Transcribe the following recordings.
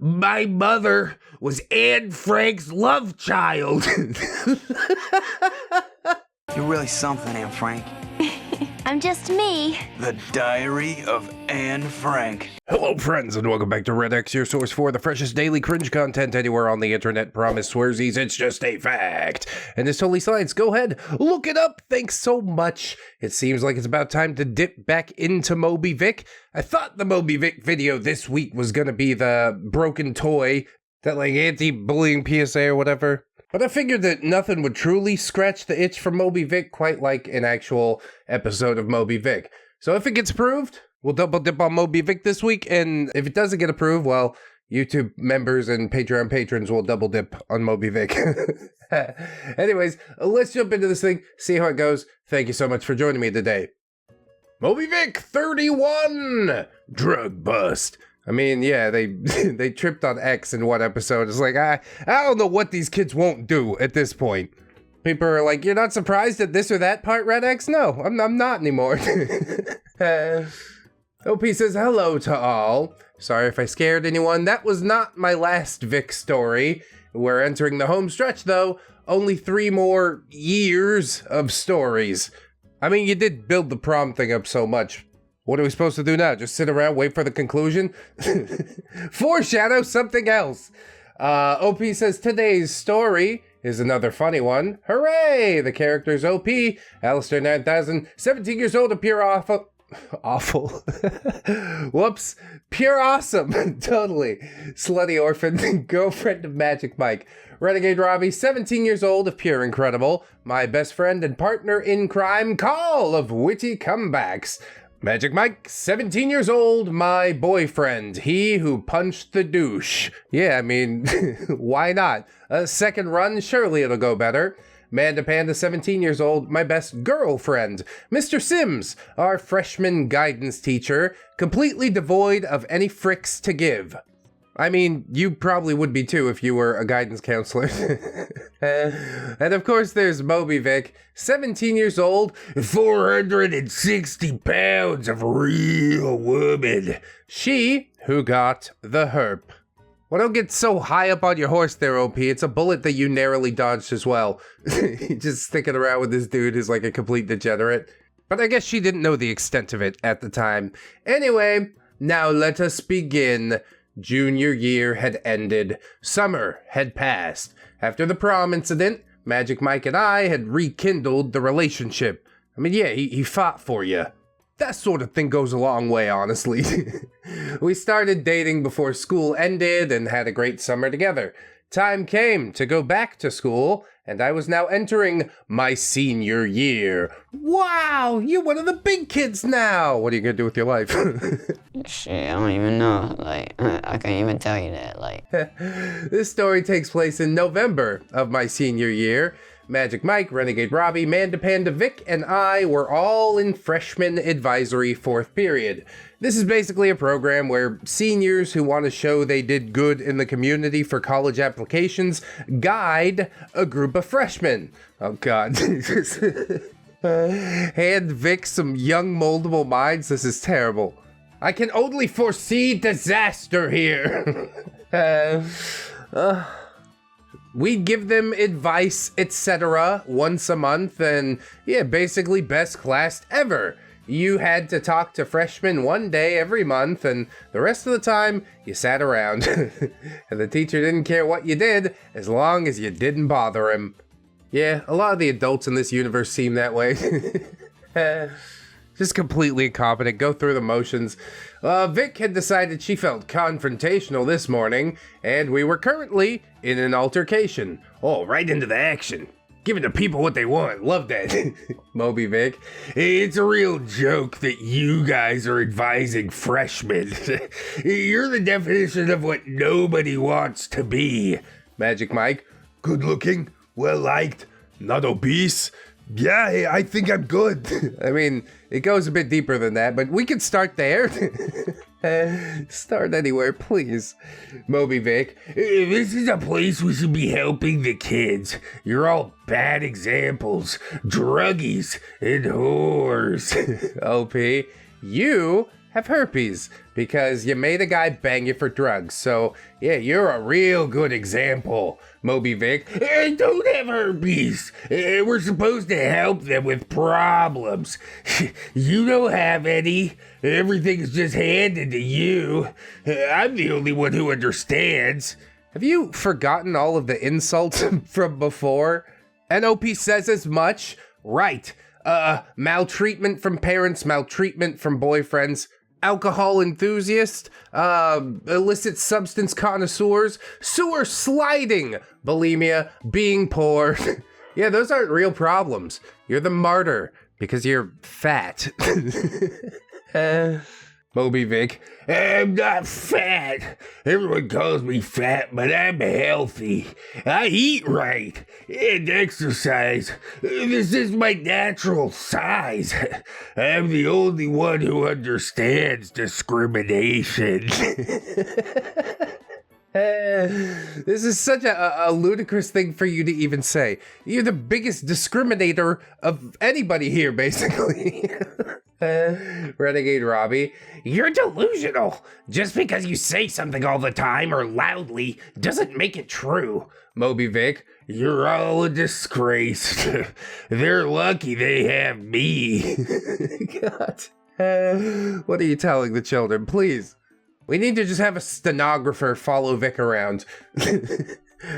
My mother was Anne Frank's love child. You're really something, Anne Frank. I'm just me. The Diary of Anne Frank. Hello friends and welcome back to ReddX, your source for the freshest daily cringe content anywhere on the internet. Promise swearsies, it's just a fact. And this totally science, go ahead, look it up. Thanks so much. It seems like it's about time to dip back into Moby Vick. I thought the Moby Vick video this week was gonna be the broken toy, that like anti-bullying PSA or whatever. But I figured that nothing would truly scratch the itch for Moby Vick quite like an actual episode of Moby Vick. So if it gets approved, we'll double dip on Moby Vick this week, and if it doesn't get approved, well, YouTube members and Patreon patrons will double dip on Moby Vick. Anyways, let's jump into this thing, see how it goes. Thank you so much for joining me today. Moby Vick 31! Drug bust. I mean, yeah, they tripped on X in one episode. It's like, I don't know what these kids won't do at this point. People are like, you're not surprised at this or that part, ReddX? No, I'm not anymore. OP says, hello to all. Sorry if I scared anyone. That was not my last Vick story. We're entering the home stretch, though. Only 3 more years of stories. I mean, you did build the prom thing up so much. What are we supposed to do now? Just sit around, wait for the conclusion? Foreshadow something else. OP says, today's story is another funny one. Hooray! The character's OP. Alistair 9000, 17 years old, a pure awful. Whoops. Pure awesome. Totally. Slutty orphan, girlfriend of Magic Mike. Renegade Robbie, 17 years old, of pure incredible. My best friend and partner in crime, Call of witty comebacks. Magic Mike, 17 years old, my boyfriend, he who punched the douche. Yeah, I mean, why not? A second run, surely it'll go better. Manda Panda, 17 years old, my best girlfriend. Mr. Sims, our freshman guidance teacher, completely devoid of any fricks to give. I mean, you probably would be too if you were a guidance counselor. And of course there's Moby Vick, 17 years old, 460 pounds of real woman. She who got the herp. Well, don't get so high up on your horse there, OP. It's a bullet that you narrowly dodged as well. Just sticking around with this dude who's like a complete degenerate. But I guess she didn't know the extent of it at the time. Anyway, now let us begin. Junior year had ended. Summer had passed. After the prom incident, Magic Mike and I had rekindled the relationship. I mean, yeah, he fought for you. That sort of thing goes a long way, honestly. We started dating before school ended and had a great summer together. Time came to go back to school, and I was now entering my senior year. Wow, you're one of the big kids now. What are you gonna do with your life? Shit, I don't even know. Like, I can't even tell you that. Like, this story takes place in November of my senior year. Magic Mike, Renegade Robbie, Manda Panda Vick, and I were all in freshman advisory 4th period. This is basically a program where seniors who want to show they did good in the community for college applications guide a group of freshmen. Oh god. Hand Vick some young moldable minds. This is terrible. I can only foresee disaster here. We'd give them advice, etc. once a month, and yeah, basically best class ever. You had to talk to freshmen one day every month, and the rest of the time, you sat around. And the teacher didn't care what you did, as long as you didn't bother him. Yeah, a lot of the adults in this universe seem that way. Just completely incompetent, go through the motions. Vick had decided she felt confrontational this morning, and we were currently in an altercation. Oh, right into the action. Giving the people what they want. Love that. Moby Vick. It's a real joke that you guys are advising freshmen. You're the definition of what nobody wants to be. Magic Mike. Good looking, well liked, not obese. Yeah, I think I'm good. I mean, it goes a bit deeper than that, but we can start there. Start anywhere, please. Moby Vick. This is a place we should be helping the kids. You're all bad examples. Druggies and whores. OP, you have herpes because you made a guy bang you for drugs. So, yeah, you're a real good example, Moby Vick. I don't have herpes. We're supposed to help them with problems. You don't have any. Everything's just handed to you. I'm the only one who understands. Have you forgotten all of the insults from before? NOP says as much. Right. Maltreatment from parents, maltreatment from boyfriends, alcohol enthusiast, illicit substance connoisseurs, sewer sliding, bulimia, being poor. Yeah, those aren't real problems. You're the martyr because you're fat. Moby Vick, I'm not fat. Everyone calls me fat, but I'm healthy. I eat right and exercise. This is my natural size. I'm the only one who understands discrimination. This is such a ludicrous thing for you to even say. You're the biggest discriminator of anybody here, basically. Renegade Robbie, you're delusional. Just because you say something all the time or loudly doesn't make it true. Moby Vick, you're all a disgrace. They're lucky they have me. God. What are you telling the children? Please. We need to just have a stenographer follow Vick around.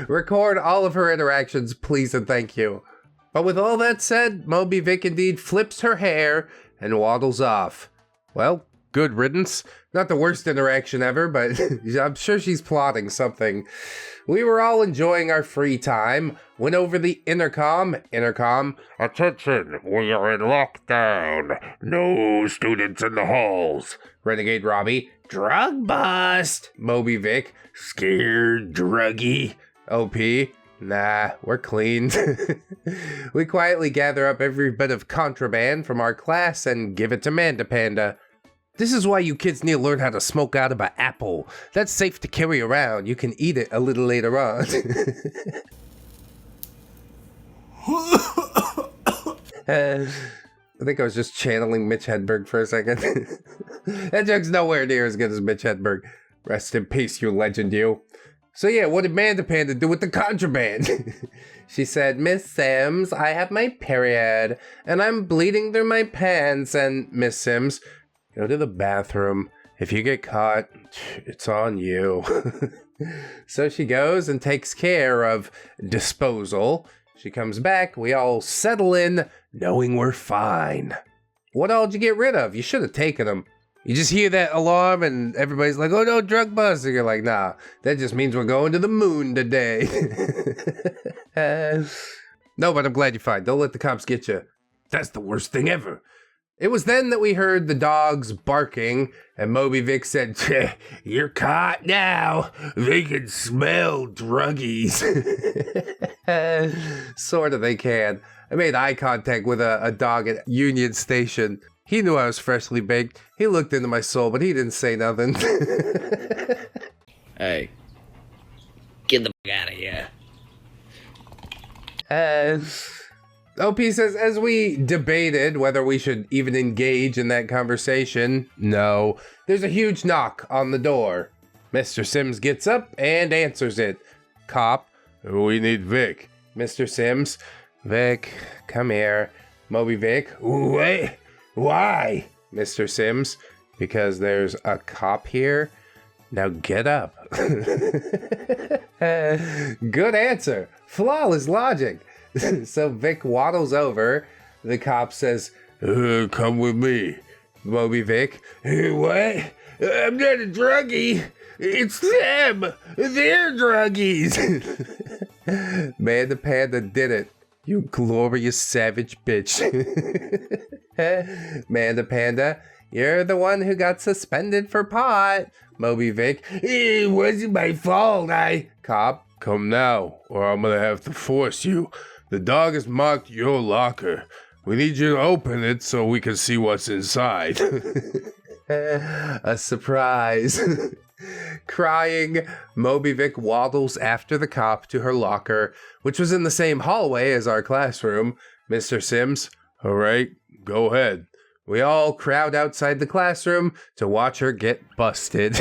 Record all of her interactions, please and thank you. But with all that said, Moby Vick indeed flips her hair and waddles off. Well, good riddance. Not the worst interaction ever, but I'm sure she's plotting something. We were all enjoying our free time, went over the intercom, attention, we are in lockdown. No students in the halls. Renegade Robbie, drug bust. Moby Vick, scared druggy. OP, nah, we're clean. We quietly gather up every bit of contraband from our class and give it to Manda Panda. This is why you kids need to learn how to smoke out of an apple. That's safe to carry around. You can eat it a little later on. I think I was just channeling Mitch Hedberg for a second. That joke's nowhere near as good as Mitch Hedberg. Rest in peace, you legend, you. So yeah, what did Manda Panda do with the contraband? She said, Miss Sims, I have my period, and I'm bleeding through my pants, and Miss Sims, go to the bathroom. If you get caught, it's on you. So she goes and takes care of disposal. She comes back, we all settle in, knowing we're fine. What all did you get rid of? You should have taken them. You just hear that alarm and everybody's like, oh no, drug bust. And you're like, nah, that just means we're going to the moon today. No, but I'm glad you're fine. Don't let the cops get you. That's the worst thing ever. It was then that we heard the dogs barking, and Moby Vick said, you're caught now. They can smell druggies. Sort of, they can. I made eye contact with a dog at Union Station. He knew I was freshly baked. He looked into my soul, but he didn't say nothing. Hey, get the f*** out of here. OP says, as we debated whether we should even engage in that conversation, no, there's a huge knock on the door. Mr. Sims gets up and answers it. Cop, we need Vick. Mr. Sims, Vick, come here. Moby Vick, what? Why? Mr. Sims, because there's a cop here. Now get up. Good answer. Flawless logic. So Vick waddles over. The cop says, come with me. Moby Vick, what? I'm not a druggie. It's them. They're druggies. Manda Panda did it. You glorious savage bitch. Manda Panda, you're the one who got suspended for pot. Moby Vick, it wasn't my fault. Cop, come now, or I'm gonna have to force you. The dog has marked your locker. We need you to open it so we can see what's inside. A surprise. Crying, Moby Vick waddles after the cop to her locker, which was in the same hallway as our classroom. Mr. Sims, all right, go ahead. We all crowd outside the classroom to watch her get busted.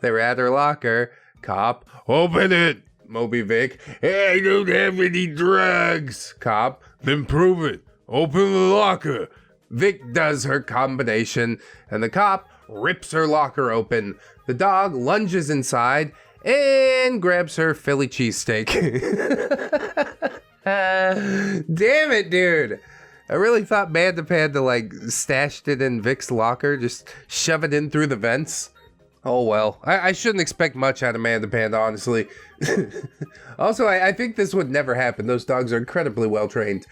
They were at her locker. Cop, open it. Moby Vick, I don't have any drugs. Cop, then prove it. Open the locker. Vick does her combination, and the cop rips her locker open. The dog lunges inside and grabs her Philly cheesesteak. Damn it, dude. I really thought Manda Panda, like, stashed it in Vick's locker, just shove it in through the vents. Oh, well. I shouldn't expect much out of Manda Panda, honestly. Also, I think this would never happen. Those dogs are incredibly well trained.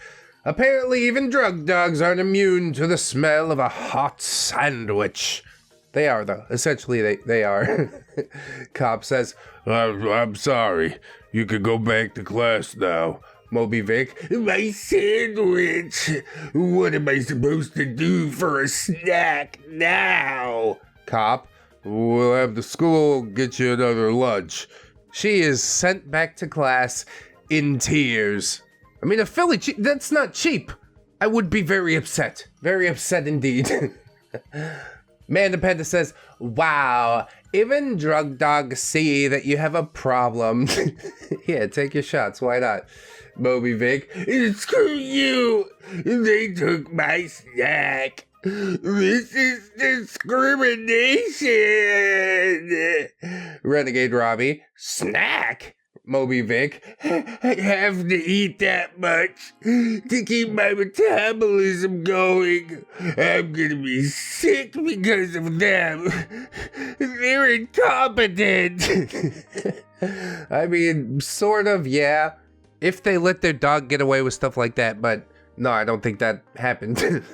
Apparently, even drug dogs aren't immune to the smell of a hot sandwich. They are, though. Essentially, they are. Cop says, I'm sorry. You can go back to class now. Moby Vick, my sandwich. What am I supposed to do for a snack now? Cop, we'll have the school get you another lunch. She is sent back to class in tears. I mean, a Philly that's not cheap. I would be very upset. Very upset indeed. Manda Panda says, wow, even drug dogs see that you have a problem. Yeah, take your shots. Why not? Moby Vick, screw you. They took my snack. This is discrimination. Renegade Robbie, snack? Moby Vick, I have to eat that much to keep my metabolism going. I'm gonna be sick because of them. They're incompetent. I mean, sort of, yeah. If they let their dog get away with stuff like that, but no, I don't think that happened.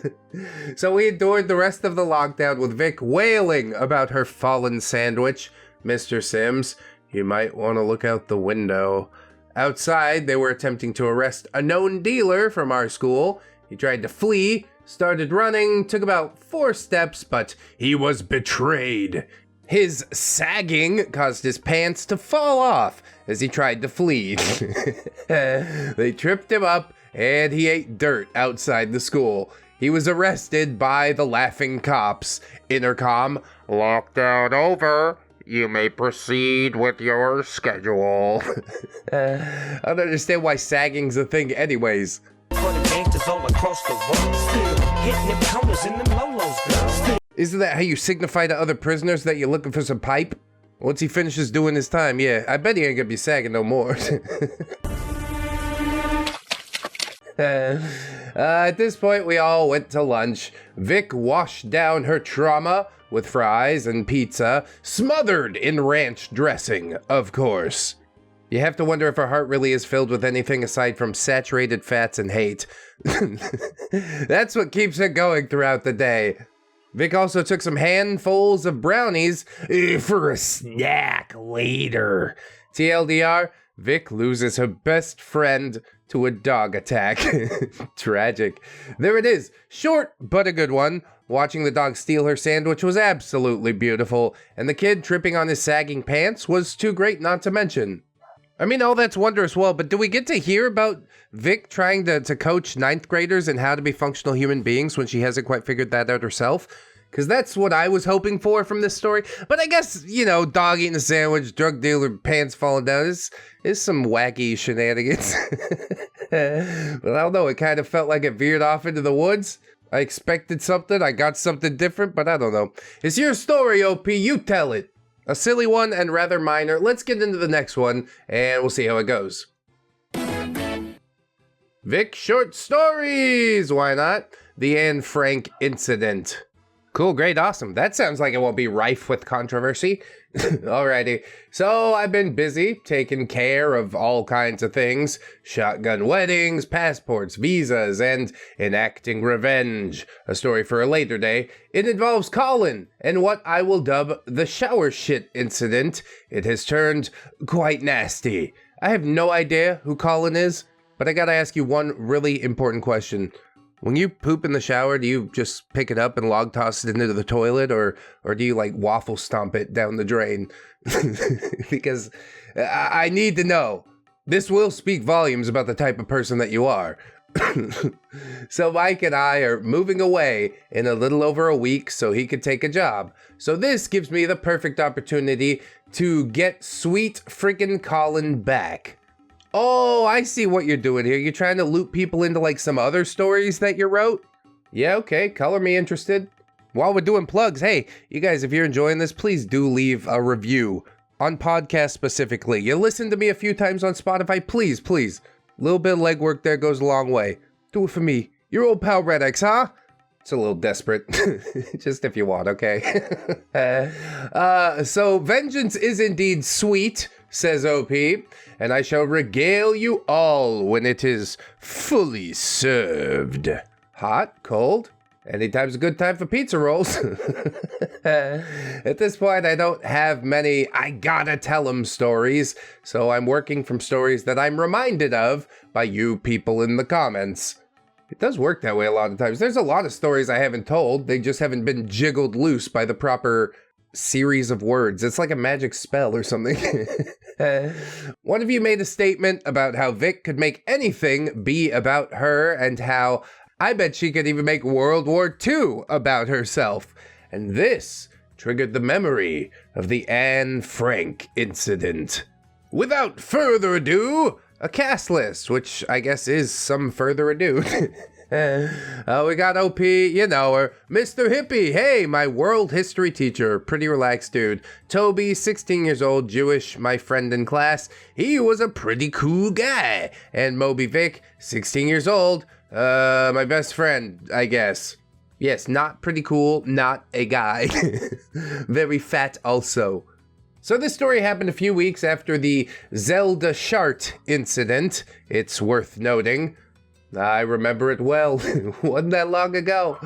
So we endured the rest of the lockdown with Vick wailing about her fallen sandwich. Mr. Sims, you might want to look out the window. Outside, they were attempting to arrest a known dealer from our school. He tried to flee, started running, took about 4 steps, but he was betrayed. His sagging caused his pants to fall off as he tried to flee. They tripped him up, and he ate dirt outside the school. He was arrested by the laughing cops. Intercom, lockdown over. You may proceed with your schedule. I don't understand why sagging's a thing anyways. Isn't that how you signify to other prisoners that you're looking for some pipe? Once he finishes doing his time, yeah, I bet he ain't gonna be sagging no more. At this point, we all went to lunch. Vick washed down her trauma with fries and pizza, smothered in ranch dressing, of course. You have to wonder if her heart really is filled with anything aside from saturated fats and hate. That's what keeps her going throughout the day. Vick also took some handfuls of brownies for a snack later. TLDR, Vick loses her best friend to a dog attack. Tragic. There it is. Short, but a good one. Watching the dog steal her sandwich was absolutely beautiful, and the kid tripping on his sagging pants was too great not to mention. I mean, all that's wondrous well, but do we get to hear about Vick trying to coach 9th graders in how to be functional human beings when she hasn't quite figured that out herself? Because that's what I was hoping for from this story. But I guess, you know, dog eating a sandwich, drug dealer, pants falling down is some wacky shenanigans. But I don't know, it kind of felt like it veered off into the woods. I expected something, I got something different, but I don't know. It's your story, OP, you tell it. A silly one and rather minor. Let's get into the next one, and we'll see how it goes. Vick Short Stories! Why not? The Anne Frank Incident. Cool, great, awesome. That sounds like it won't be rife with controversy. Alrighty, so I've been busy taking care of all kinds of things. Shotgun weddings, passports, visas, and enacting revenge. A story for a later day. It involves Colin and what I will dub the shower shit incident. It has turned quite nasty. I have no idea who Colin is, but I gotta ask you one really important question. When you poop in the shower, do you just pick it up and log toss it into the toilet, or do you like waffle stomp it down the drain? Because I need to know. This will speak volumes about the type of person that you are. So Mike and I are moving away in a little over a week so he could take a job. So this gives me the perfect opportunity to get sweet friggin' Colin back. Oh, I see what you're doing here. You're trying to loop people into like some other stories that you wrote? Yeah, okay, color me interested. While we're doing plugs, hey, you guys, if you're enjoying this, please do leave a review on podcast specifically. You listened to me a few times on Spotify, please. A little bit of legwork there goes a long way. Do it for me. Your old pal ReddX, huh? It's a little desperate. Just if you want, okay? So vengeance is indeed sweet, says OP, and I shall regale you all when it is fully served. Hot, cold, anytime's a good time for pizza rolls. At this point, I don't have many I gotta tell 'em stories, so I'm working from stories that I'm reminded of by you people in the comments. It does work that way a lot of times. There's a lot of stories I haven't told. They just haven't been jiggled loose by the proper series of words. It's like a magic spell or something. One of you made a statement about how Vick could make anything be about her and how I bet she could even make World War II about herself. And this triggered the memory of the Anne Frank incident. Without further ado, a cast list, which I guess is some further ado. We got OP, you know her. Mr. Hippie, hey, my world history teacher, pretty relaxed dude. Toby, 16 years old, Jewish, my friend in class. He was a pretty cool guy. And Moby Vick, 16 years old, my best friend, I guess. Yes, not pretty cool, not a guy. Very fat also. So this story happened a few weeks after the Zelda Shart incident. It's worth noting. I remember it well. Wasn't that long ago.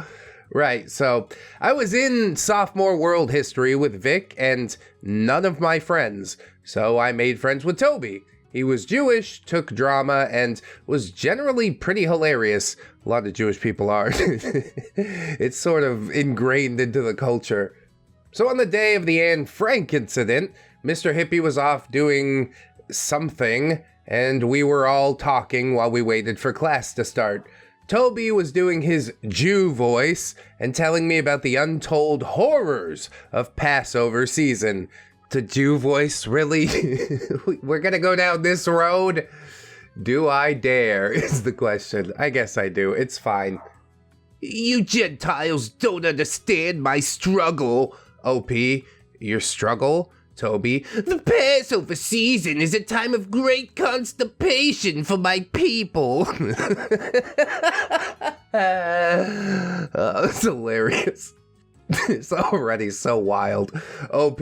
Right, so I was in sophomore world history with Vick and none of my friends. So I made friends with Toby. He was Jewish, took drama, and was generally pretty hilarious. A lot of Jewish people are. It's sort of ingrained into the culture. So on the day of the Anne Frank incident, Mr. Hippie was off doing something, and we were all talking while we waited for class to start. Toby was doing his Jew voice and telling me about the untold horrors of Passover season. The Jew voice, really? We're gonna go down this road? Do I dare, is the question. I guess I do. It's fine. You Gentiles don't understand my struggle. OP, your struggle? Toby, the Passover season is a time of great constipation for my people. It's hilarious. It's already so wild. OP,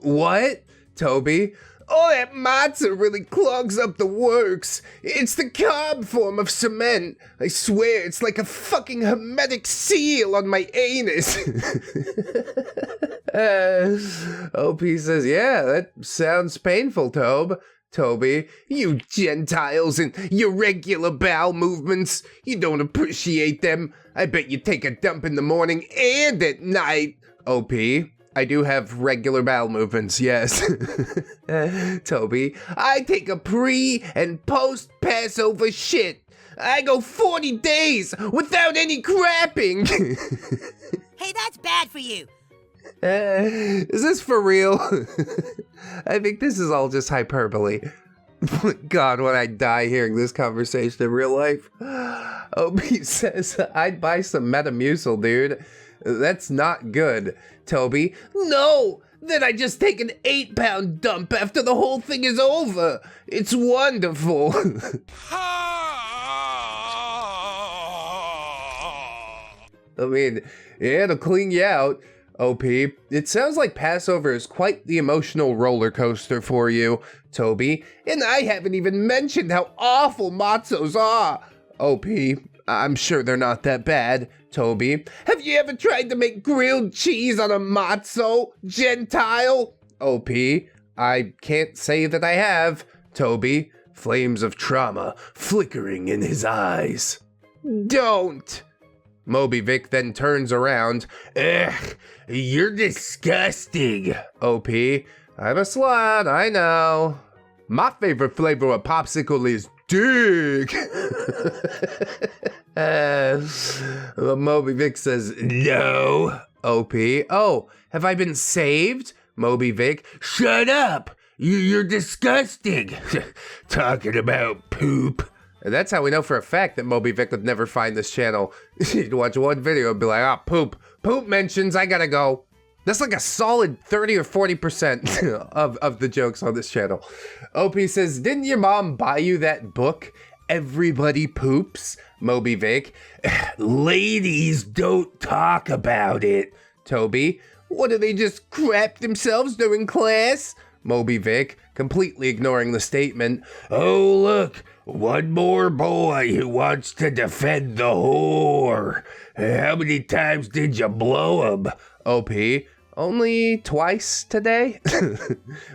what? Toby, oh, that matzah really clogs up the works. It's the carb form of cement. I swear, it's like a fucking hermetic seal on my anus. OP says, yeah, that sounds painful, Toby, you Gentiles and your regular bowel movements, you don't appreciate them. I bet you take a dump in the morning and at night. OP, I do have regular bowel movements, yes. Toby, I take a pre- and post-Passover shit. I go 40 days without any crapping. Hey, that's bad for you. Is this for real? I think this is all just hyperbole. God, when I die hearing this conversation in real life. Obi says, I'd buy some Metamucil, dude. That's not good. Toby, no! Then I just take an 8-pound dump after the whole thing is over. It's wonderful. I mean, yeah, it'll clean you out. OP, it sounds like Passover is quite the emotional roller coaster for you, Toby, and I haven't even mentioned how awful matzos are. OP, I'm sure they're not that bad. Toby, have you ever tried to make grilled cheese on a matzo, Gentile? OP, I can't say that I have. Toby, flames of trauma flickering in his eyes. Don't! Moby Vick then turns around. Ugh, you're disgusting. OP, I'm a slut, I know. My favorite flavor of popsicle is dick. Moby Vick says, no. OP, oh, have I been saved? Moby Vick, shut up. You're disgusting. Talking about poop. And that's how we know for a fact that Moby Vick would never find this channel. He'd watch one video and be like, ah, poop. Poop mentions, I gotta go. That's like a solid 30 or 40% of the jokes on this channel. OP says, didn't your mom buy you that book, Everybody Poops? Moby Vick, ladies don't talk about it. Toby, what, do they just crap themselves during class? Moby Vick, completely ignoring the statement, oh look, one more boy who wants to defend the whore. How many times did you blow him? OP, only twice today?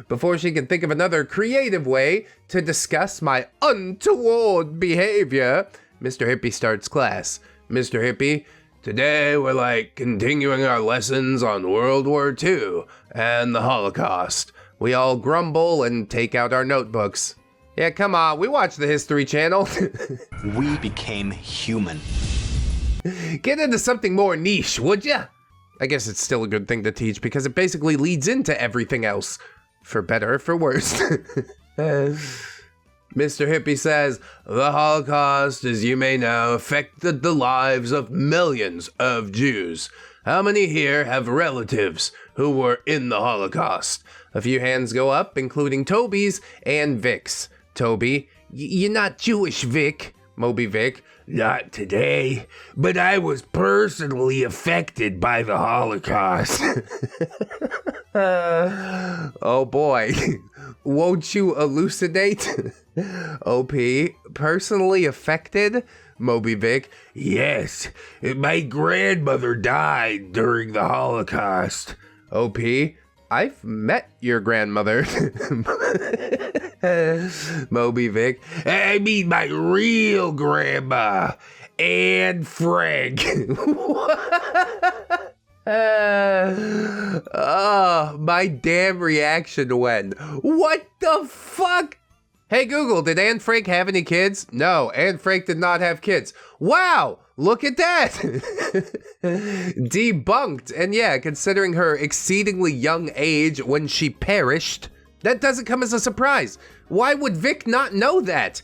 Before she can think of another creative way to discuss my untoward behavior, Mr. Hippie starts class. Mr. Hippie, today we're continuing our lessons on World War II and the Holocaust. We all grumble and take out our notebooks. Yeah, come on, we watch the History Channel. We became human. Get into something more niche, would ya? I guess it's still a good thing to teach because it basically leads into everything else. For better or for worse. Mr. Hippie says, the Holocaust, as you may know, affected the lives of millions of Jews. How many here have relatives who were in the Holocaust? A few hands go up, including Toby's and Vick's. Toby, you're not Jewish, Vick. Moby Vick, not today, but I was personally affected by the Holocaust. Oh boy, won't you elucidate? OP, personally affected? Moby Vick, yes, my grandmother died during the Holocaust. OP, I've met your grandmother. Moby Vick, I mean my real grandma, Anne Frank. Oh, my damn reaction went, what the fuck? Hey Google, did Anne Frank have any kids? No, Anne Frank did not have kids. Wow, look at that. Debunked. And yeah, considering her exceedingly young age when she perished, that doesn't come as a surprise. Why would Vick not know that?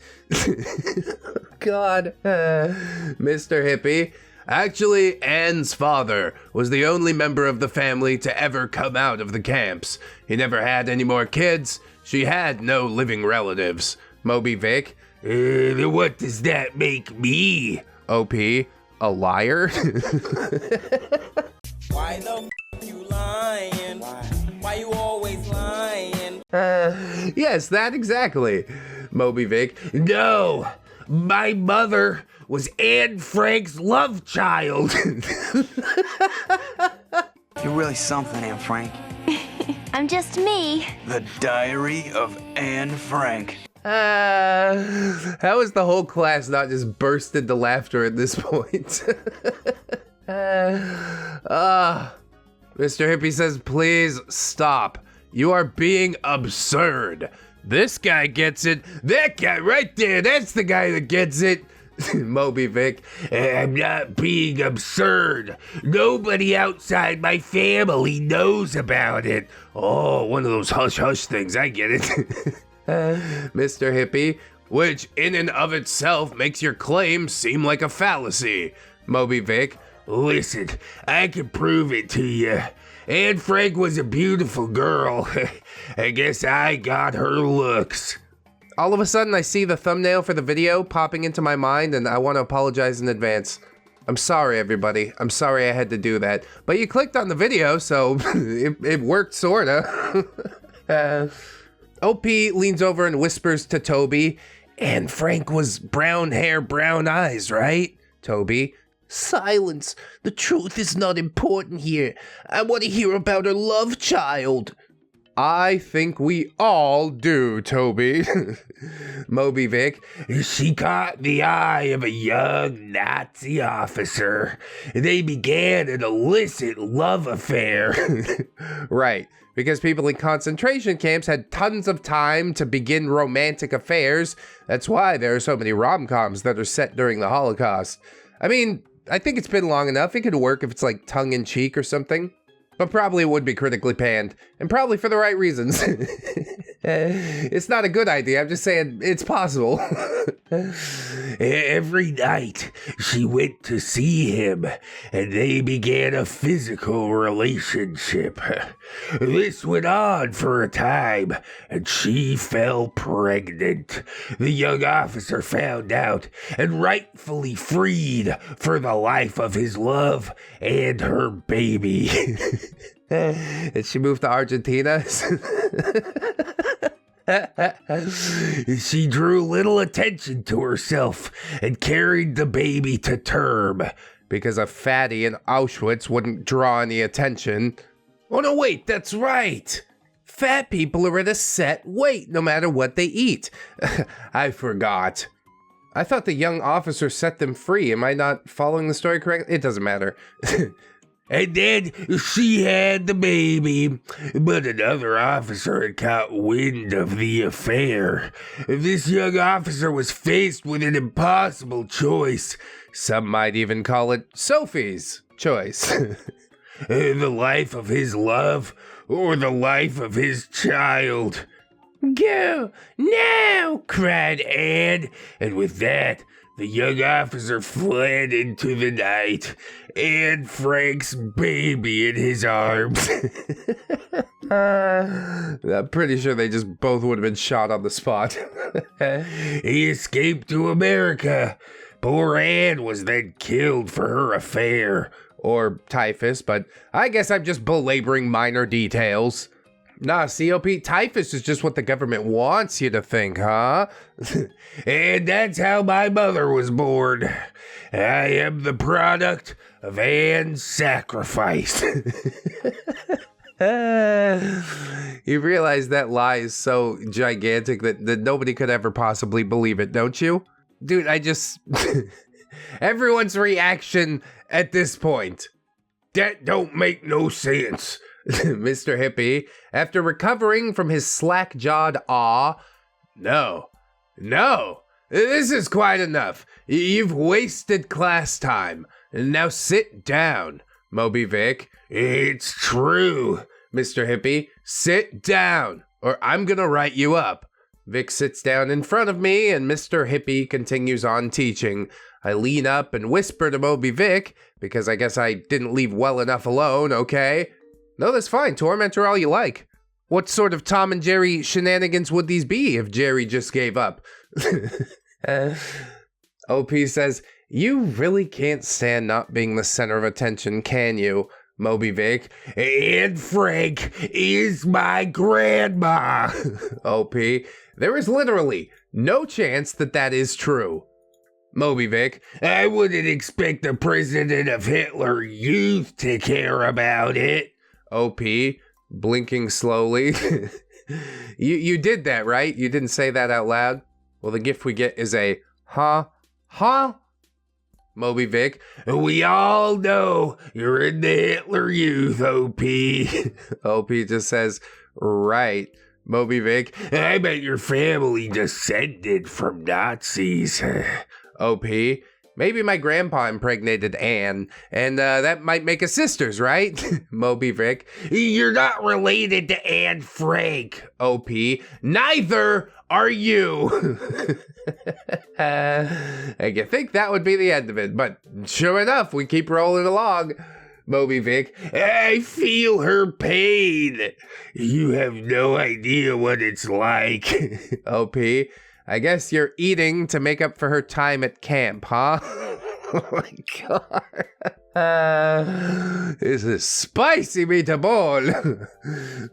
God. Mr. Hippie. Actually, Anne's father was the only member of the family to ever come out of the camps. He never had any more kids. She had no living relatives. Moby Vick. What does that make me? OP. A liar? Why the you lying? Why you always lying? Yes, that exactly. Moby Vick. No, my mother was Anne Frank's love child. You're really something, Anne Frank. I'm just me. The Diary of Anne Frank. How is the whole class not just burst into laughter at this point? Mr. Hippie says, please stop. You are being absurd. This guy gets it. That guy right there, that's the guy that gets it. Moby Vick, I'm not being absurd. Nobody outside my family knows about it. Oh, one of those hush-hush things, I get it. Mr. Hippie, which in and of itself makes your claim seem like a fallacy. Moby Vick, listen, I can prove it to you. Anne Frank was a beautiful girl. I guess I got her looks. All of a sudden, I see the thumbnail for the video popping into my mind, and I want to apologize in advance. I'm sorry, everybody. I'm sorry I had to do that. But you clicked on the video, so it worked, sorta. OP leans over and whispers to Toby, Anne Frank was brown hair, brown eyes, right? Toby, silence. The truth is not important here. I want to hear about her love child. I think we all do, Toby. Moby Vick, she caught the eye of a young Nazi officer. They began an illicit love affair. Right. Because people in concentration camps had tons of time to begin romantic affairs. That's why there are so many rom-coms that are set during the Holocaust. I mean, I think it's been long enough. It could work if it's like tongue-in-cheek or something. But probably it would be critically panned. And probably for the right reasons. It's not a good idea. I'm just saying it's possible. Every night she went to see him, and they began a physical relationship. This went on for a time, and she fell pregnant. The young officer found out, and rightfully freed for the life of his love and her baby. Did she move to Argentina? She drew little attention to herself and carried the baby to term. Because a fatty in Auschwitz wouldn't draw any attention. Oh no, wait, that's right. Fat people are at a set weight no matter what they eat. I forgot. I thought the young officer set them free. Am I not following the story correctly? It doesn't matter. And then she had the baby, but another officer had caught wind of the affair. This young officer was faced with an impossible choice. Some might even call it Sophie's choice. The life of his love or the life of his child. Go now, cried Anne, and with that, the young officer fled into the night, and Frank's baby in his arms. I'm pretty sure they just both would have been shot on the spot. He escaped to America. Poor Anne was then killed for her affair. Or typhus, but I guess I'm just belaboring minor details. Nah, COP, typhus is just what the government wants you to think, huh? And that's how my mother was born. I am the product of Anne's sacrifice. You realize that lie is so gigantic that nobody could ever possibly believe it, don't you? Dude, I just... Everyone's reaction at this point. That don't make no sense. Mr. Hippie, after recovering from his slack-jawed awe, No, this is quite enough. You've wasted class time. Now sit down, Moby Vick. It's true. Mr. Hippie, sit down, or I'm gonna write you up. Vick sits down in front of me, and Mr. Hippie continues on teaching. I lean up and whisper to Moby Vick, because I guess I didn't leave well enough alone, okay? No, that's fine. Torment her all you like. What sort of Tom and Jerry shenanigans would these be if Jerry just gave up? OP says, you really can't stand not being the center of attention, can you, Moby Vick? And Frank is my grandma. OP, there is literally no chance that is true. Moby Vick, I wouldn't expect the president of Hitler Youth to care about it. OP, blinking slowly. You did that, right? You didn't say that out loud? Well, the gift we get is a huh? Moby Vick, we all know you're in the Hitler Youth, OP. OP just says, right. Moby Vick, I bet your family descended from Nazis. OP, maybe my grandpa impregnated Anne, and that might make us sisters, right? Moby Vick, you're not related to Anne Frank. OP, neither are you. And you think that would be the end of it, but sure enough, we keep rolling along. Moby Vick, I feel her pain. You have no idea what it's like. OP, I guess you're eating to make up for her time at camp, huh? Oh my god. This is spicy meatball.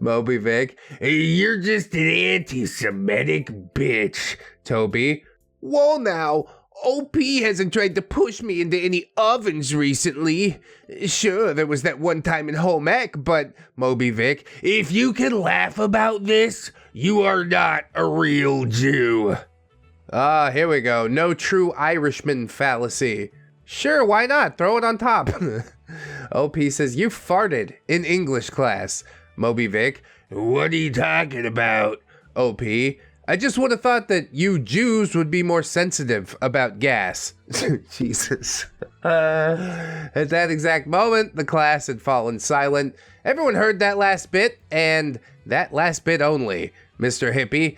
Moby Vick, you're just an anti-Semitic bitch. Toby, whoa now. OP hasn't tried to push me into any ovens recently. Sure, there was that one time in home ec, but Moby Vick, if you can laugh about this, you are not a real Jew. Here we go. No true Irishman fallacy. Sure, why not? Throw it on top. OP says, you farted in English class. Moby Vick. What are you talking about? OP. I just would have thought that you Jews would be more sensitive about gas. Jesus. At that exact moment, the class had fallen silent. Everyone heard that last bit, and that last bit only. Mr. Hippie.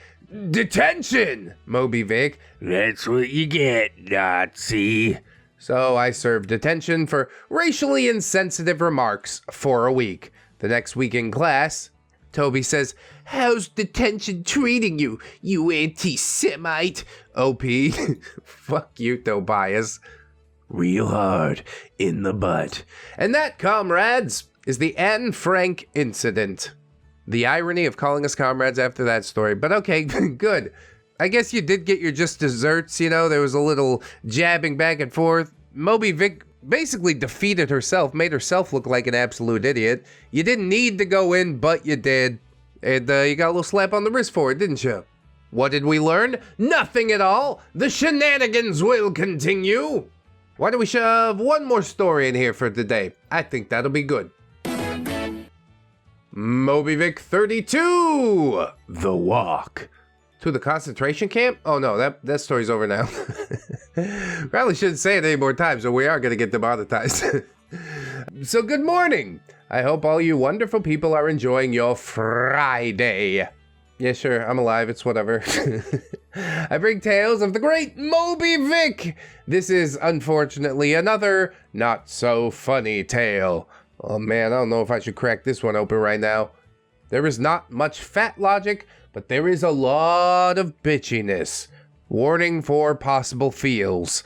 Detention! Moby Vick. That's what you get, Nazi. So I served detention for racially insensitive remarks for a week. The next week in class, Toby says, "How's detention treating you, you anti-Semite?" OP. Fuck you, Tobias. Real hard in the butt. And that, comrades, is the Anne Frank incident. The irony of calling us comrades after that story. But okay, good. I guess you did get your just desserts, you know, there was a little jabbing back and forth. Moby Vick basically defeated herself, made herself look like an absolute idiot. You didn't need to go in, but you did. And you got a little slap on the wrist for it, didn't you? What did we learn? Nothing at all. The shenanigans will continue. Why don't we shove one more story in here for today? I think that'll be good. Moby Vick 32. The Walk. To the concentration camp? Oh no, that story's over now. Probably shouldn't say it any more times or we are going to get demonetized. So good morning. I hope all you wonderful people are enjoying your Friday. Yeah, sure, I'm alive, it's whatever. I bring tales of the great Moby Vick. This is, unfortunately, another not-so-funny tale. Oh man, I don't know if I should crack this one open right now. There is not much fat logic, but there is a lot of bitchiness. Warning for possible feels.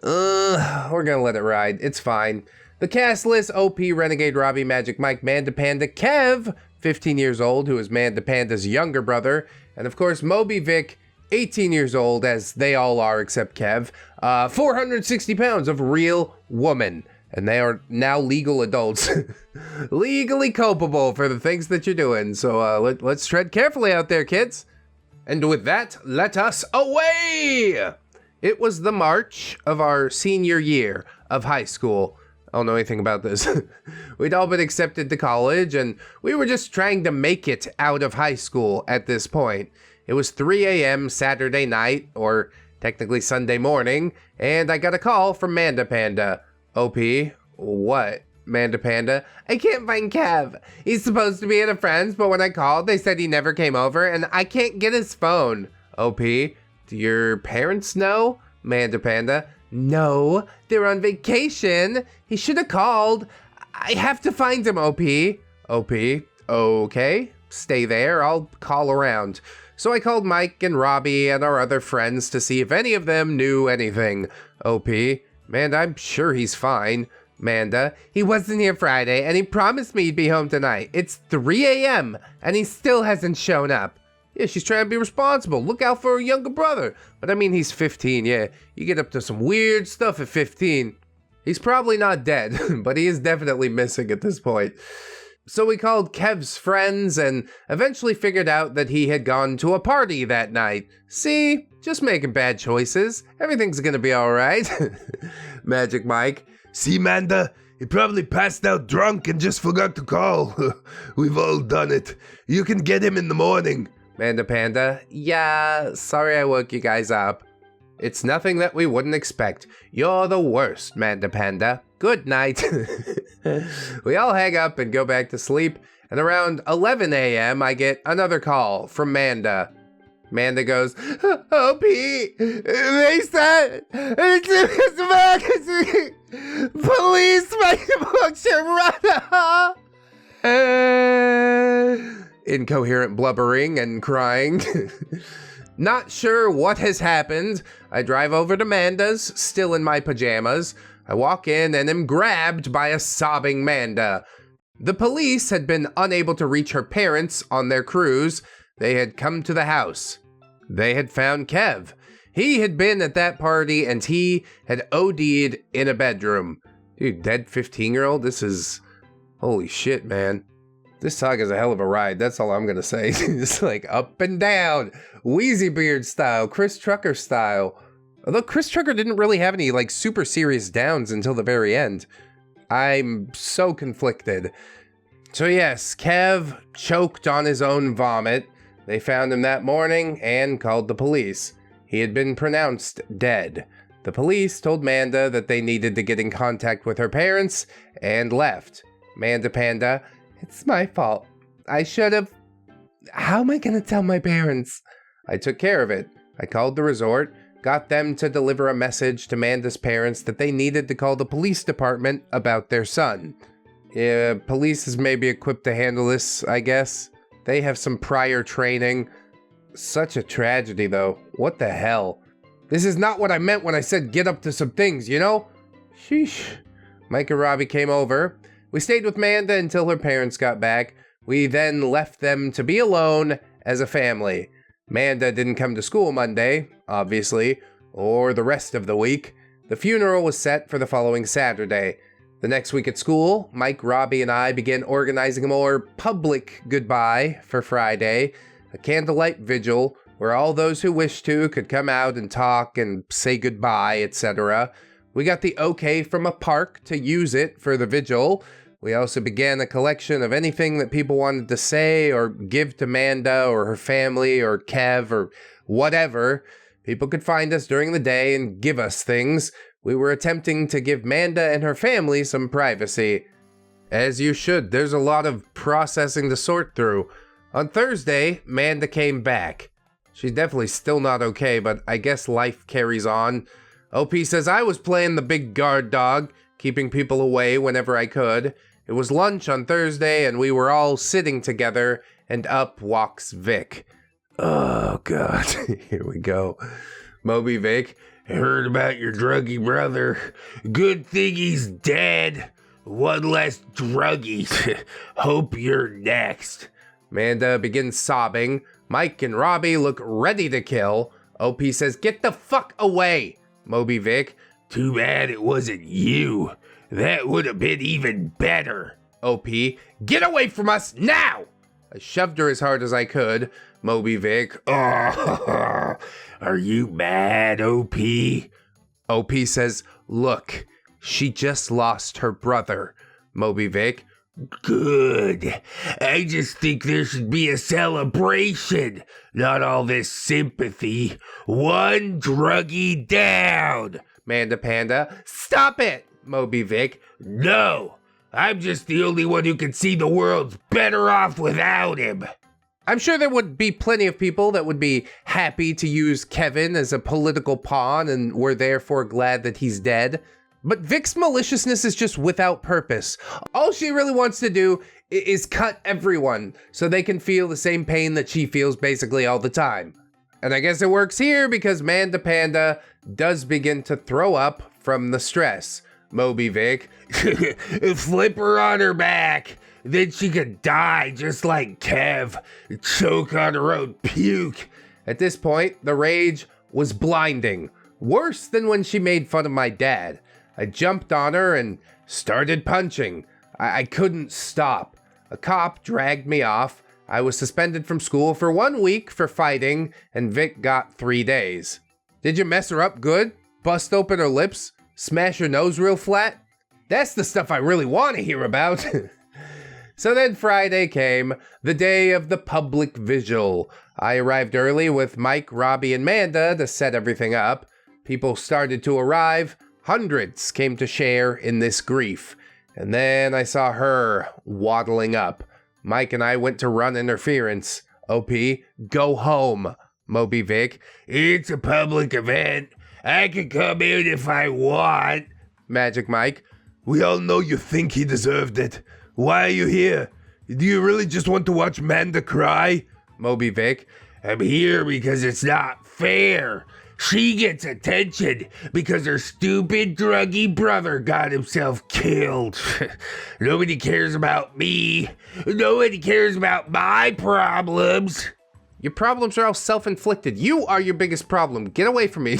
We're gonna let it ride, it's fine. The cast list: OP, Renegade, Robbie, Magic Mike, Manda Panda, Kev, 15 years old, who is Manda Panda's younger brother, and of course Moby Vick, 18 years old, as they all are except Kev, 460 pounds of real woman, and they are now legal adults, legally culpable for the things that you're doing, so let's tread carefully out there, kids. And with that, let us away! It was the March of our senior year of high school. I don't know anything about this. We'd all been accepted to college, and we were just trying to make it out of high school at this point. It was 3 a.m. Saturday night, or technically Sunday morning, and I got a call from Manda Panda. OP, what? Manda Panda, I can't find Kev. He's supposed to be at a friend's, but when I called, they said he never came over, and I can't get his phone. OP, do your parents know? Manda Panda, no, they're on vacation. He should have called. I have to find him, OP. OP, okay, stay there, I'll call around. So I called Mike and Robbie and our other friends to see if any of them knew anything. OP, man, I'm sure he's fine. Manda, he wasn't here Friday and he promised me he'd be home tonight. It's 3 a.m. and he still hasn't shown up. Yeah, she's trying to be responsible. Look out for her younger brother. But I mean, he's 15, yeah. You get up to some weird stuff at 15. He's probably not dead, but he is definitely missing at this point. So we called Kev's friends and eventually figured out that he had gone to a party that night. See? Just making bad choices. Everything's gonna be alright. Magic Mike. See, Manda? He probably passed out drunk and just forgot to call. We've all done it. You can get him in the morning. Manda Panda, yeah, sorry I woke you guys up. It's nothing that we wouldn't expect. You're the worst, Manda Panda. Good night. We all hang up and go back to sleep, and around 11 a.m. I get another call from Manda. Manda goes, "Oh, Pete, they said it's emergency. Police, my emotion, incoherent blubbering and crying. Not sure what has happened. I drive over to Manda's, still in my pajamas. I walk in and am grabbed by a sobbing Manda. The police had been unable to reach her parents on their cruise. They had come to the house. They had found Kev. He had been at that party and he had OD'd in a bedroom. Dude, dead 15-year-old? This is... holy shit, man. This saga is a hell of a ride, that's all I'm gonna say. Just like up and down, Wheezy Beard style, Chris Trucker style. Although Chris Trucker didn't really have any like super serious downs until the very end. I'm so conflicted. So yes, Kev choked on his own vomit. They found him that morning and called the police. He had been pronounced dead. The police told Manda that they needed to get in contact with her parents and left. Manda Panda, it's my fault. I should have... How am I gonna tell my parents? I took care of it. I called the resort, got them to deliver a message to Manda's parents that they needed to call the police department about their son. Yeah, police is maybe equipped to handle this, I guess. They have some prior training. Such a tragedy, though. What the hell? This is not what I meant when I said get up to some things, you know? Sheesh. Mike and Robbie came over. We stayed with Manda until her parents got back. We then left them to be alone as a family. Manda didn't come to school Monday, obviously, or the rest of the week. The funeral was set for the following Saturday. The next week at school, Mike, Robbie, and I began organizing a more public goodbye for Friday, a candlelight vigil where all those who wished to could come out and talk and say goodbye, etc. We got the okay from a park to use it for the vigil. We also began a collection of anything that people wanted to say or give to Manda or her family or Kev or whatever. People could find us during the day and give us things. We were attempting to give Manda and her family some privacy. As you should, there's a lot of processing to sort through. On Thursday, Manda came back. She's definitely still not okay, but I guess life carries on. OP says I was playing the big guard dog, keeping people away whenever I could. It was lunch on Thursday, and we were all sitting together, and up walks Vick. Oh, God. Here we go. Moby Vick, I heard about your druggy brother. Good thing he's dead. One less druggie. Hope you're next. Manda begins sobbing. Mike and Robbie look ready to kill. OP says, get the fuck away. Moby Vick, too bad it wasn't you. That would have been even better. OP, get away from us now! I shoved her as hard as I could. Moby Vick, oh, are you mad, OP? OP says, look, she just lost her brother. Moby Vick, good. I just think there should be a celebration, not all this sympathy. One druggie down. Manda Panda, stop it! Moby Vick, no, I'm just the only one who can see the world's better off without him. I'm sure there would be plenty of people that would be happy to use Kevin as a political pawn and were therefore glad that he's dead. But Vick's maliciousness is just without purpose. All she really wants to do is cut everyone so they can feel the same pain that she feels basically all the time. And I guess it works here because Manda Panda does begin to throw up from the stress. Moby Vick, flip her on her back. Then she could die just like Kev. Choke on her own puke. At this point, the rage was blinding. Worse than when she made fun of my dad. I jumped on her and started punching. I couldn't stop. A cop dragged me off. I was suspended from school for 1 week for fighting, and Vick got 3 days. Did you mess her up good? Bust open her lips? Smash her nose real flat? That's the stuff I really want to hear about. So then Friday came, the day of the public vigil. I arrived early with Mike, Robbie, and Manda to set everything up. People started to arrive. Hundreds came to share in this grief. And then I saw her waddling up. Mike and I went to run interference. OP, go home. Moby Vick, it's a public event. I can come in if I want. Magic Mike, we all know you think he deserved it. Why are you here? Do you really just want to watch Manda cry? Moby Vick, I'm here because it's not fair. She gets attention because her stupid druggy brother got himself killed. Nobody cares about me. Nobody cares about my problems. Your problems are all self-inflicted. You are your biggest problem. Get away from me.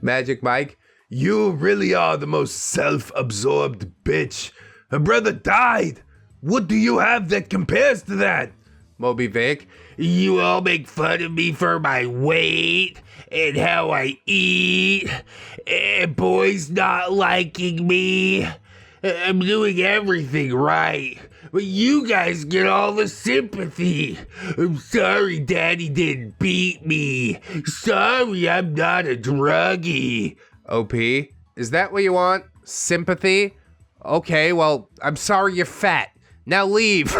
Magic Mike, you really are the most self-absorbed bitch. Her brother died. What do you have that compares to that? Moby Vick, you all make fun of me for my weight and how I eat, and boys not liking me. I'm doing everything right. but you guys get all the sympathy. I'm sorry Daddy didn't beat me. Sorry I'm not a druggie. OP, is that what you want? Sympathy? Okay, well, I'm sorry you're fat. Now leave.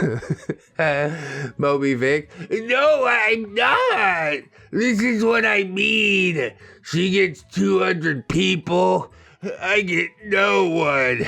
Moby Vick. No, I'm not. This is what I mean. She gets 200 people. I get no one.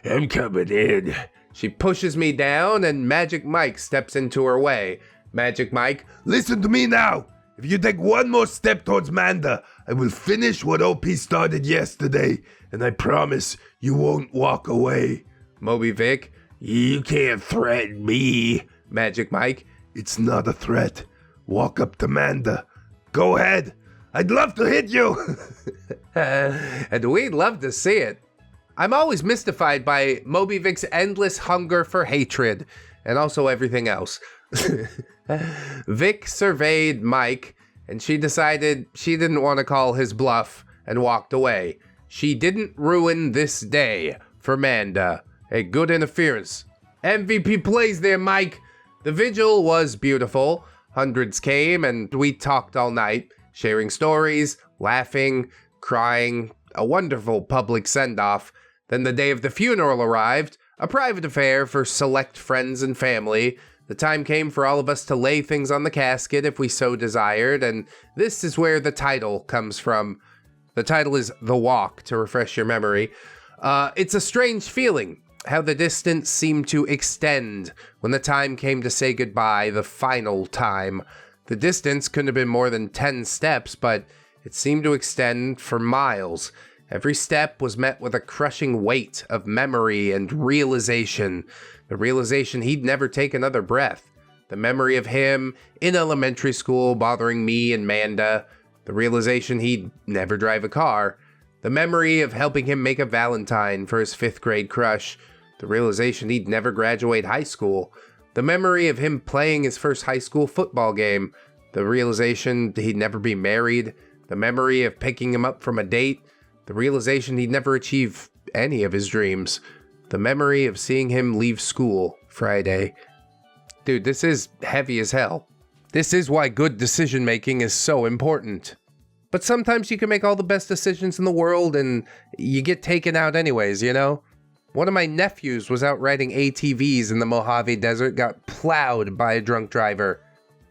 I'm coming in. She pushes me down and Magic Mike steps into her way. Magic Mike, Listen to me now. If you take one more step towards Manda, I will finish what OP started yesterday, and I promise you won't walk away. Moby Vick, You can't threaten me. Magic Mike, It's not a threat. Walk up to Manda. Go ahead. I'd love to hit you. and we'd love to see it. I'm always mystified by Moby Vick's endless hunger for hatred, and also everything else. Vick surveyed Mike, and she decided she didn't want to call his bluff, and walked away. She didn't ruin this day for Manda. A good interference. MVP plays there, Mike. The vigil was beautiful. Hundreds came, and we talked all night, sharing stories, laughing, crying, a wonderful public send-off. Then the day of the funeral arrived, a private affair for select friends and family. The time came for all of us to lay things on the casket if we so desired, and this is where the title comes from. The title is The Walk, to refresh your memory. It's a strange feeling, how the distance seemed to extend when the time came to say goodbye, the final time. The distance couldn't have been more than 10 steps, but it seemed to extend for miles. Every step was met with a crushing weight of memory and realization. The realization he'd never take another breath. The memory of him in elementary school bothering me and Manda. The realization he'd never drive a car. The memory of helping him make a Valentine for his 5th grade crush. The realization he'd never graduate high school. The memory of him playing his first high school football game. The realization he'd never be married. The memory of picking him up from a date. The realization he'd never achieve any of his dreams. The memory of seeing him leave school Friday. Dude, this is heavy as hell. This is why good decision making is so important. But sometimes you can make all the best decisions in the world and you get taken out anyways, you know? One of my nephews was out riding ATVs in the Mojave Desert, got plowed by a drunk driver.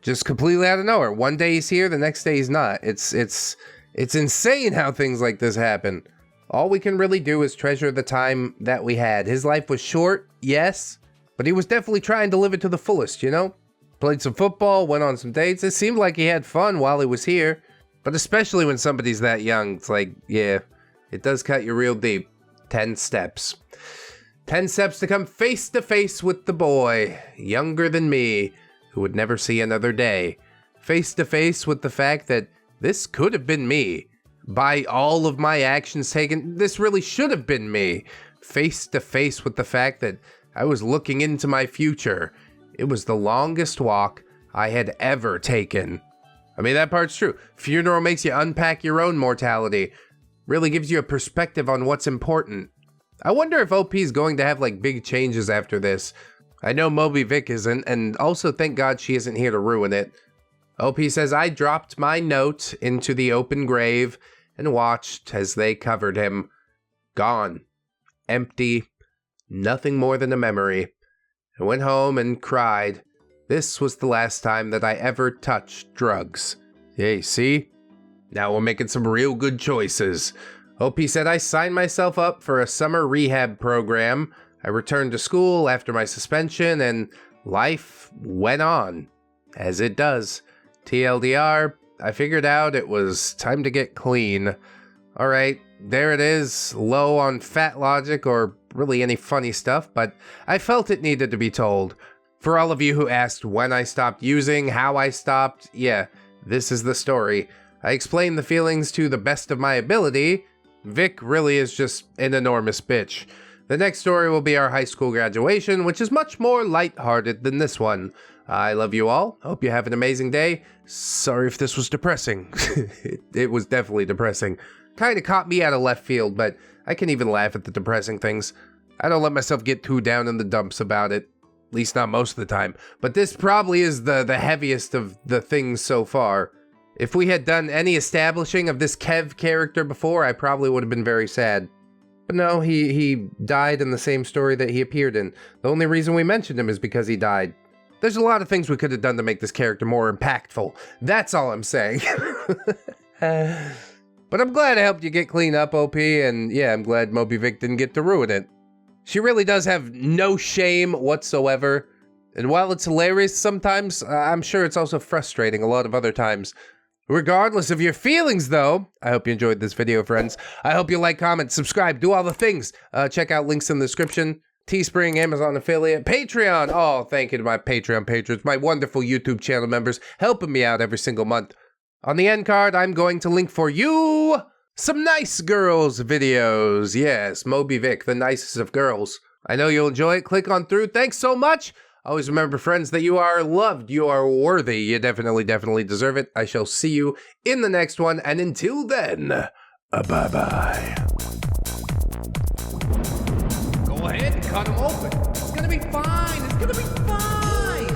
Just completely out of nowhere. One day he's here, the next day he's not. It's insane how things like this happen. All we can really do is treasure the time that we had. His life was short, yes, but he was definitely trying to live it to the fullest, you know? Played some football, went on some dates. It seemed like he had fun while he was here. But especially when somebody's that young, it's like, yeah, it does cut you real deep. 10 steps. 10 steps to come face to face with the boy, younger than me, who would never see another day. Face to face with the fact that this could have been me. By all of my actions taken, this really should have been me. Face to face with the fact that I was looking into my future. It was the longest walk I had ever taken. I mean, that part's true. Funeral makes you unpack your own mortality. Really gives you a perspective on what's important. I wonder if OP's going to have like big changes after this. I know Moby Vick isn't, and also thank God she isn't here to ruin it. OP says, I dropped my note into the open grave and watched as they covered him. Gone. Empty. Nothing more than a memory. I went home and cried. This was the last time that I ever touched drugs. Hey, see? Now we're making some real good choices. OP said I signed myself up for a summer rehab program. I returned to school after my suspension and life went on. As it does. TLDR, I figured out it was time to get clean. Alright, there it is, low on fat logic or really any funny stuff, but I felt it needed to be told. For all of you who asked when I stopped using, how I stopped, yeah, this is the story. I explained the feelings to the best of my ability. Vick really is just an enormous bitch. The next story will be our high school graduation, which is much more lighthearted than this one. I love you all. Hope you have an amazing day. Sorry if this was depressing. It was definitely depressing. Kinda caught me out of left field, but I can even laugh at the depressing things. I don't let myself get too down in the dumps about it. At least not most of the time. But this probably is the heaviest of the things so far. If we had done any establishing of this Kev character before, I probably would have been very sad. But no, he died in the same story that he appeared in. The only reason we mentioned him is because he died. There's a lot of things we could have done to make this character more impactful. That's all I'm saying. But I'm glad I helped you get clean up, OP, and yeah, I'm glad Moby Vick didn't get to ruin it. She really does have no shame whatsoever. And while it's hilarious sometimes, I'm sure it's also frustrating a lot of other times. Regardless of your feelings, though, I hope you enjoyed this video, friends. I hope you like, comment, subscribe, do all the things. Check out links in the description. Teespring, Amazon affiliate, Patreon. Oh, thank you to my Patreon patrons, my wonderful YouTube channel members, helping me out every single month. On the end card, I'm going to link for you some nice girls videos. Yes, Moby Vick, the nicest of girls. I know you'll enjoy it. Click on through. Thanks so much. Always remember, friends, that you are loved, you are worthy, you definitely deserve it. I shall see you in the next one, and until then, bye-bye. Go ahead and cut them open. It's gonna be fine, it's gonna be fine!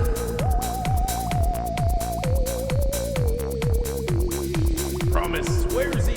Promise, swears he